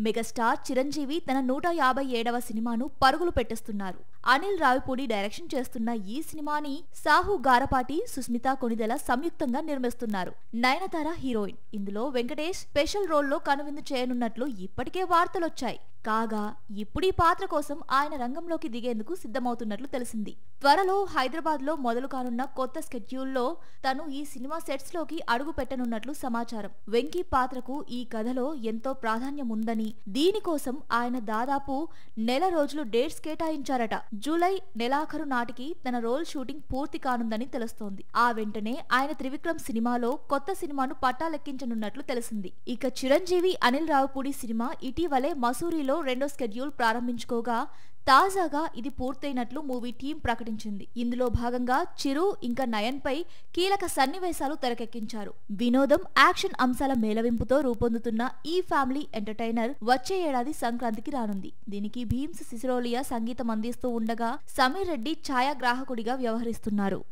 Megastar Chiranjeevi తన 157వ సినిమాను పరుగులు పెట్టిస్తున్నారు. అనిల్ రావిపూడి డైరెక్షన్ చేస్తున్న ఈ సినిమాని సాహు గారపాటి, సుస్మితా కొణిదెల సంయుక్తంగా నిర్మిస్తున్నారు. నయనతార హీరోయిన్. ఇందులో వెంకటేష్ స్పెషల్ రోల్లో కనువిందు చేయనున్నట్లు ఇప్పటికే వార్తలొచ్చాయి. కాగా ఇప్పుడు ఈ పాత్ర కోసం ఆయన రంగంలోకి దిగేందుకు సిద్ధమవుతున్నట్లు తెలిసింది. త్వరలో హైదరాబాద్ లో మొదలు కానున్న కొత్త స్కెడ్యూల్లో తను ఈ సినిమా సెట్స్ లోకి అడుగు పెట్టనున్నట్లు సమాచారం. వెంకీ పాత్రకు ఈ కథలో ఎంతో ప్రాధాన్యం ఉందని, దీనికోసం ఆయన దాదాపు నెల రోజులు డేట్స్ కేటాయించారట. జూలై నెలాఖరు నాటికి తన రోల్ షూటింగ్ పూర్తి కానుందని తెలుస్తోంది. ఆ వెంటనే ఆయన త్రివిక్రమ్ సినిమాలో కొత్త సినిమాను పట్టాలెక్కించనున్నట్లు తెలిసింది. ఇక చిరంజీవి అనిల్ రావిపూడి సినిమా ఇటీవలే మసూరిలో రెండో స్కెడ్యూల్ ప్రారంభించుకోగా తాజాగా ఇది పూర్తయినట్లు మూవీ టీం ప్రకటించింది. ఇందులో భాగంగా చిరు ఇంకా నయన్ పై కీలక సన్నివేశాలు తెరకెక్కించారు. వినోదం, యాక్షన్ అంశాల మేళవింపుతో రూపొందుతున్న ఈ ఫ్యామిలీ ఎంటర్టైనర్ వచ్చే ఏడాది సంక్రాంతికి రానుంది. దీనికి భీమ్స్ సిసిరోలియా సంగీతం అందిస్తూ ఉండగా సమీర్ రెడ్డి ఛాయాగ్రాహకుడిగా వ్యవహరిస్తున్నారు.